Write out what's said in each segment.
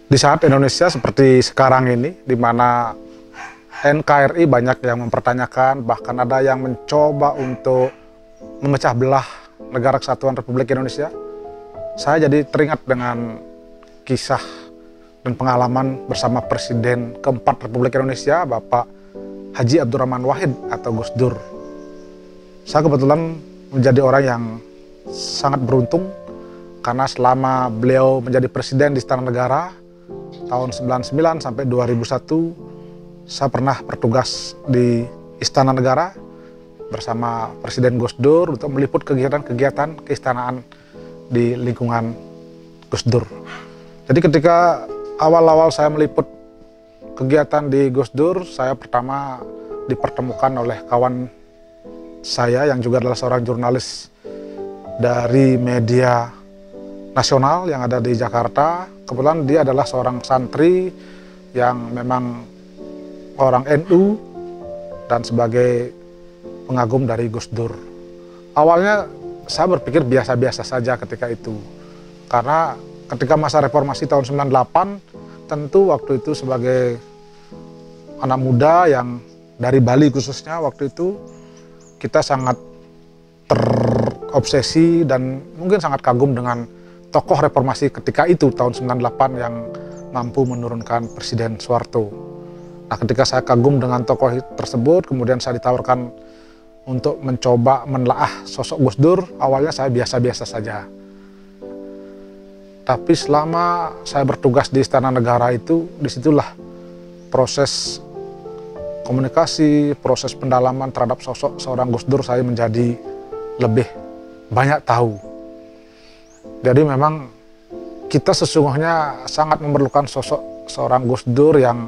Di saat Indonesia seperti sekarang ini, di mana NKRI banyak yang mempertanyakan, bahkan ada yang mencoba untuk memecah belah Negara Kesatuan Republik Indonesia, saya jadi teringat dengan kisah dan pengalaman bersama Presiden keempat Republik Indonesia, Bapak Haji Abdurrahman Wahid atau Gus Dur. Saya kebetulan menjadi orang yang sangat beruntung karena selama beliau menjadi Presiden di Istana Negara, tahun 99 sampai 2001, saya pernah bertugas di Istana Negara bersama Presiden Gus Dur untuk meliput kegiatan-kegiatan keistanaan di lingkungan Gus Dur. Jadi ketika awal-awal saya meliput kegiatan di Gus Dur, saya pertama dipertemukan oleh kawan saya yang juga adalah seorang jurnalis dari media nasional yang ada di Jakarta. Kebetulan dia adalah seorang santri yang memang orang NU dan sebagai pengagum dari Gus Dur. Awalnya saya berpikir biasa-biasa saja ketika itu. Karena ketika masa reformasi tahun 98, tentu waktu itu sebagai anak muda yang dari Bali khususnya waktu itu, kita sangat terobsesi dan mungkin sangat kagum dengan tokoh reformasi ketika itu, tahun 98, yang mampu menurunkan Presiden Soeharto. Nah, ketika saya kagum dengan tokoh tersebut, kemudian saya ditawarkan untuk mencoba menelaah sosok Gus Dur. Awalnya saya biasa-biasa saja. Tapi selama saya bertugas di Istana Negara itu, disitulah proses komunikasi, proses pendalaman terhadap sosok seorang Gus Dur saya menjadi lebih banyak tahu. Jadi memang kita sesungguhnya sangat memerlukan sosok seorang Gus Dur yang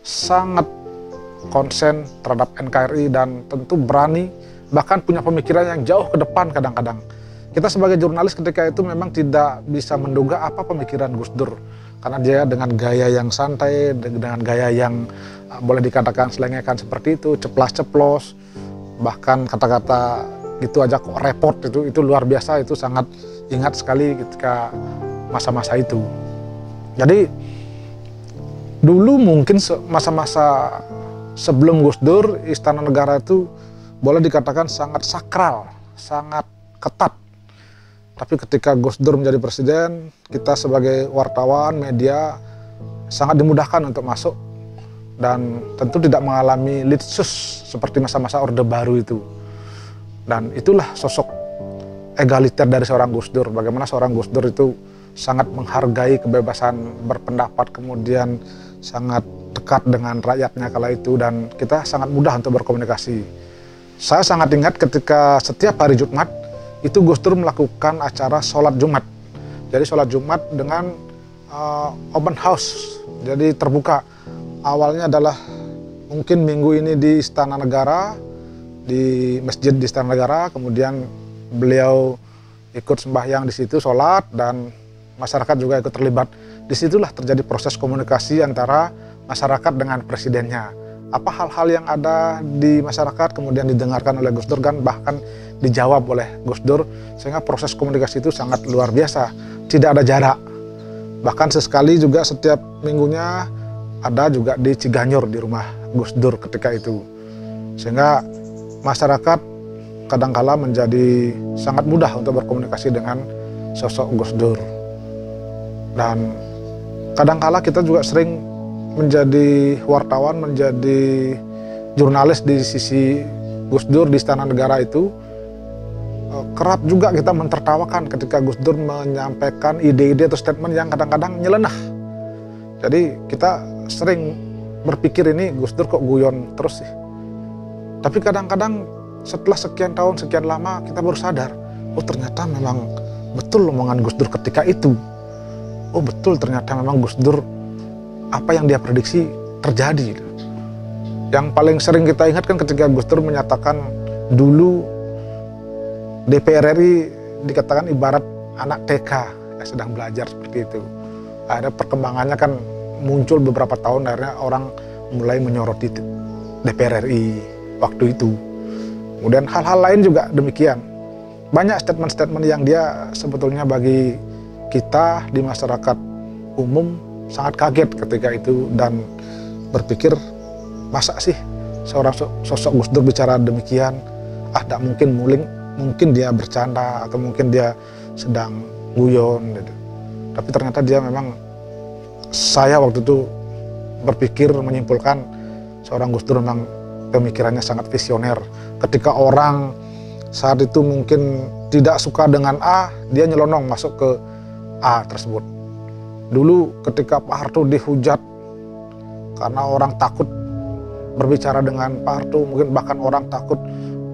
sangat konsen terhadap NKRI dan tentu berani, bahkan punya pemikiran yang jauh ke depan kadang-kadang. Kita sebagai jurnalis ketika itu memang tidak bisa menduga apa pemikiran Gus Dur. Karena dia dengan gaya yang santai, dengan gaya yang boleh dikatakan selengekan seperti itu, ceplas-ceplos, bahkan kata-kata gitu aja kok repot, itu luar biasa, itu sangat ingat sekali ketika masa-masa itu. Jadi dulu mungkin masa-masa sebelum Gus Dur, Istana Negara itu boleh dikatakan sangat sakral, sangat ketat. Tapi ketika Gus Dur menjadi presiden, kita sebagai wartawan, media sangat dimudahkan untuk masuk dan tentu tidak mengalami litsus seperti masa-masa Orde Baru itu. Dan itulah sosok egaliter dari seorang Gus Dur. Bagaimana seorang Gus Dur itu sangat menghargai kebebasan berpendapat, kemudian sangat dekat dengan rakyatnya kala itu, dan kita sangat mudah untuk berkomunikasi. Saya sangat ingat ketika setiap hari Jumat itu Gus Dur melakukan acara sholat Jumat. Jadi sholat Jumat dengan open house, jadi terbuka. Awalnya adalah mungkin minggu ini di Istana Negara, di masjid di Istana Negara, kemudian beliau ikut sembahyang di situ, sholat, dan masyarakat juga ikut terlibat. Disitulah terjadi proses komunikasi antara masyarakat dengan presidennya. Apa hal-hal yang ada di masyarakat kemudian didengarkan oleh Gus Dur, kan bahkan dijawab oleh Gus Dur, sehingga proses komunikasi itu sangat luar biasa, tidak ada jarak. Bahkan sesekali juga setiap minggunya ada juga di Ciganjur di rumah Gus Dur ketika itu, sehingga masyarakat kadangkala menjadi sangat mudah untuk berkomunikasi dengan sosok Gus Dur. Dan kadangkala kita juga sering menjadi wartawan, menjadi jurnalis di sisi Gus Dur di Istana Negara itu. Kerap juga kita mentertawakan ketika Gus Dur menyampaikan ide-ide atau statement yang kadang-kadang nyeleneh. Jadi kita sering berpikir, ini Gus Dur kok guyon terus sih. Tapi kadang-kadang setelah sekian tahun, sekian lama, kita baru sadar, oh ternyata memang betul omongan Gus Dur ketika itu. Oh betul, ternyata memang Gus Dur, apa yang dia prediksi terjadi. Yang paling sering kita ingat kan ketika Gus Dur menyatakan dulu DPR RI dikatakan ibarat anak TK yang sedang belajar seperti itu. Akhirnya perkembangannya kan muncul beberapa tahun, akhirnya orang mulai menyoroti DPR RI waktu itu. Kemudian hal-hal lain juga demikian. Banyak statement-statement yang dia sebetulnya bagi kita di masyarakat umum sangat kaget ketika itu dan berpikir, masa sih seorang sosok Gus Dur bicara demikian? Tak mungkin, mungkin dia bercanda atau mungkin dia sedang guyon gitu. Tapi ternyata dia memang, saya waktu itu berpikir menyimpulkan seorang Gus Dur memang pemikirannya sangat visioner. Ketika orang saat itu mungkin tidak suka dengan A, dia nyelonong masuk ke A tersebut. Dulu ketika Pak Harto dihujat karena orang takut berbicara dengan Pak Harto, mungkin bahkan orang takut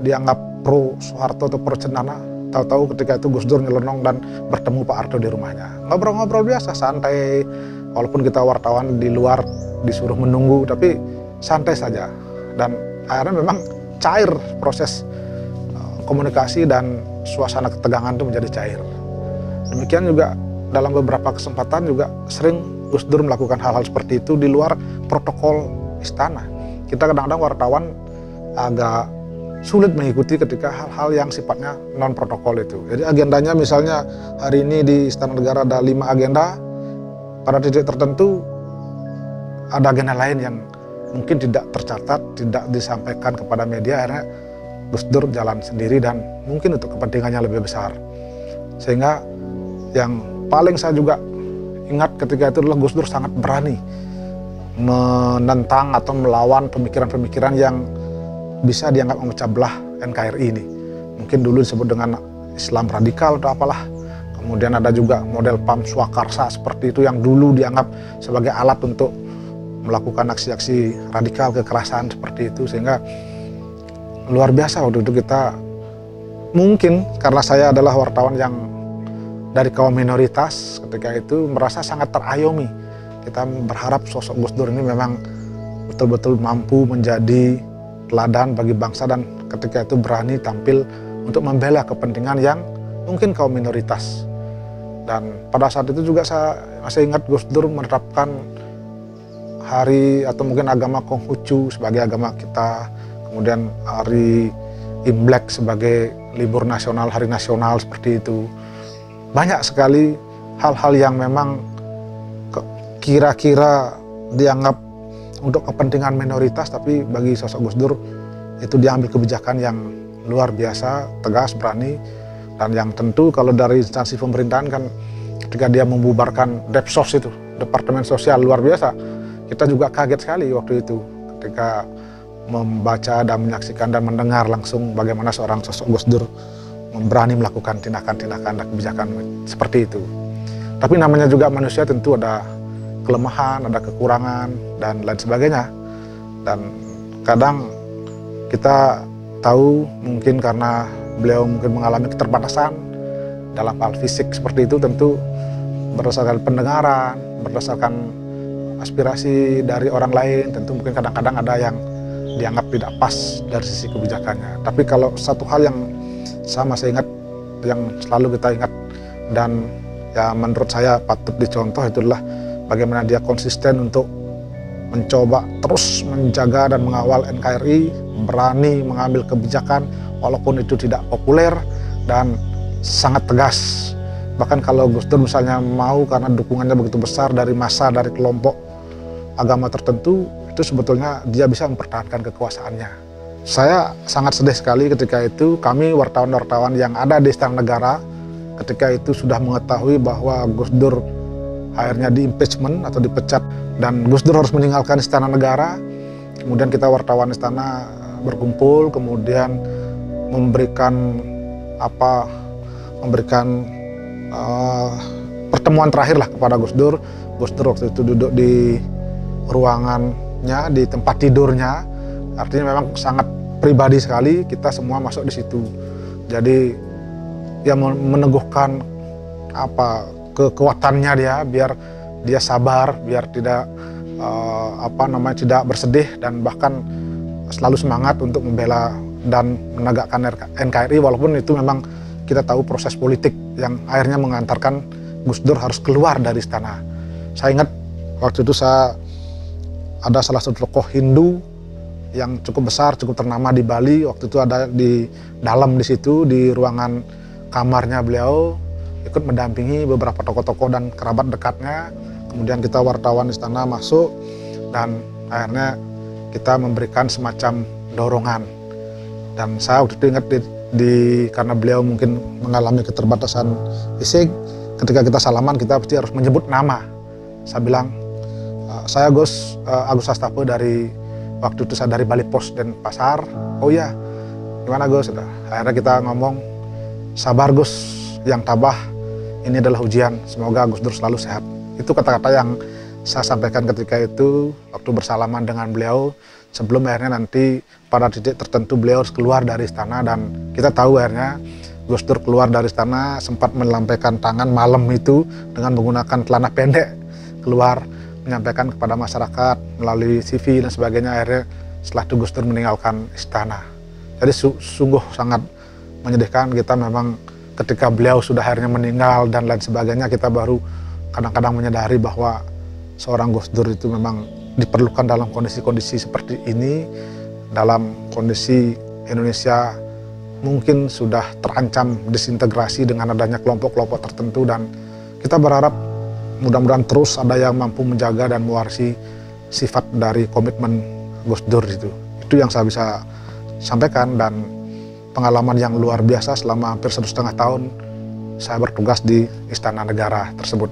dianggap pro Soeharto atau pro Cendana, tahu-tahu ketika itu Gus Dur nyelonong dan bertemu Pak Harto di rumahnya. Ngobrol-ngobrol biasa, santai, walaupun kita wartawan di luar disuruh menunggu, tapi santai saja. Dan akhirnya memang cair proses komunikasi dan suasana ketegangan itu menjadi cair. Demikian juga dalam beberapa kesempatan juga sering Gus Dur melakukan hal-hal seperti itu di luar protokol istana. Kita kadang-kadang wartawan agak sulit mengikuti ketika hal-hal yang sifatnya non protokol itu. Jadi agendanya misalnya hari ini di Istana Negara ada 5 agenda, pada titik tertentu ada agenda lain yang mungkin tidak tercatat, tidak disampaikan kepada media, akhirnya Gus Dur jalan sendiri dan mungkin untuk kepentingannya lebih besar. Sehingga yang paling saya juga ingat ketika itu adalah Gus Dur sangat berani menentang atau melawan pemikiran-pemikiran yang bisa dianggap memecah belah NKRI ini. Mungkin dulu disebut dengan Islam radikal atau apalah. Kemudian ada juga model PAM Swakarsa seperti itu yang dulu dianggap sebagai alat untuk melakukan aksi-aksi radikal kekerasan seperti itu. Sehingga luar biasa waktu itu kita, mungkin karena saya adalah wartawan yang dari kaum minoritas ketika itu merasa sangat terayomi. Kita berharap sosok Gus Dur ini memang betul-betul mampu menjadi teladan bagi bangsa dan ketika itu berani tampil untuk membela kepentingan yang mungkin kaum minoritas. Dan pada saat itu juga saya masih ingat Gus Dur menerapkan hari atau mungkin agama Konghucu sebagai agama kita, kemudian hari Imlek sebagai libur nasional, hari nasional seperti itu. Banyak sekali hal-hal yang memang kira-kira dianggap untuk kepentingan minoritas, tapi bagi sosok Gus Dur itu diambil kebijakan yang luar biasa, tegas, berani, dan yang tentu kalau dari instansi pemerintahan kan ketika dia membubarkan Depsos itu, Departemen Sosial, luar biasa. Kita juga kaget sekali waktu itu ketika membaca dan menyaksikan dan mendengar langsung bagaimana seorang sosok Gus Dur berani melakukan tindakan-tindakan dan kebijakan seperti itu. Tapi namanya juga manusia, tentu ada kelemahan, ada kekurangan, dan lain sebagainya. Dan kadang kita tahu mungkin karena beliau mungkin mengalami keterbatasan dalam hal fisik seperti itu, tentu berdasarkan pendengaran, berdasarkan aspirasi dari orang lain, tentu mungkin kadang-kadang ada yang dianggap tidak pas dari sisi kebijakannya. Tapi kalau satu hal yang saya masih ingat, yang selalu kita ingat dan ya menurut saya patut dicontoh, itu adalah bagaimana dia konsisten untuk mencoba terus menjaga dan mengawal NKRI, berani mengambil kebijakan walaupun itu tidak populer dan sangat tegas. Bahkan kalau Gus Dur misalnya mau karena dukungannya begitu besar dari massa, dari kelompok agama tertentu, itu sebetulnya dia bisa mempertahankan kekuasaannya. Saya sangat sedih sekali ketika itu kami wartawan-wartawan yang ada di Istana Negara ketika itu sudah mengetahui bahwa Gus Dur akhirnya di-impeachment atau dipecat dan Gus Dur harus meninggalkan Istana Negara. Kemudian kita wartawan istana berkumpul, kemudian memberikan pertemuan terakhir lah kepada Gus Dur. Gus Dur waktu itu duduk di ruangannya, di tempat tidurnya, artinya memang sangat pribadi sekali, kita semua masuk di situ. Jadi ya meneguhkan kekuatannya dia, biar dia sabar, biar tidak tidak bersedih dan bahkan selalu semangat untuk membela dan menegakkan NKRI, walaupun itu memang kita tahu proses politik yang akhirnya mengantarkan Gus Dur harus keluar dari istana. Saya ingat waktu itu ada salah satu tokoh Hindu yang cukup besar, cukup ternama di Bali. Waktu itu ada di dalam di situ, di ruangan kamarnya beliau, ikut mendampingi beberapa tokoh-tokoh dan kerabat dekatnya. kemudian kita wartawan istana masuk dan akhirnya kita memberikan semacam dorongan. Dan saya waktu itu ingat karena beliau mungkin mengalami keterbatasan fisik, ketika kita salaman kita pasti harus menyebut nama. Saya bilang, saya Gus Agus Hastape dari waktu itu saya dari Bali Pos Denpasar. Oh iya, gimana Gus? Akhirnya kita ngomong, sabar Gus, yang tabah, ini adalah ujian, semoga Gus Dur selalu sehat. Itu kata-kata yang saya sampaikan ketika itu waktu bersalaman dengan beliau, sebelum akhirnya nanti pada titik tertentu beliau harus keluar dari istana. Dan kita tahu akhirnya Gus Dur keluar dari istana sempat melambaikan tangan malam itu dengan menggunakan celana pendek, keluar menyampaikan kepada masyarakat melalui CV dan sebagainya. Akhirnya setelah itu Gus Dur meninggalkan istana. Jadi sungguh sangat menyedihkan. Kita memang ketika beliau sudah akhirnya meninggal dan lain sebagainya, kita baru kadang-kadang menyadari bahwa seorang Gus Dur itu memang diperlukan dalam kondisi-kondisi seperti ini, dalam kondisi Indonesia mungkin sudah terancam disintegrasi dengan adanya kelompok-kelompok tertentu. Dan kita berharap mudah-mudahan terus ada yang mampu menjaga dan mewarisi sifat dari komitmen Gus Dur itu. Itu yang saya bisa sampaikan, dan pengalaman yang luar biasa selama hampir 1,5 tahun saya bertugas di Istana Negara tersebut.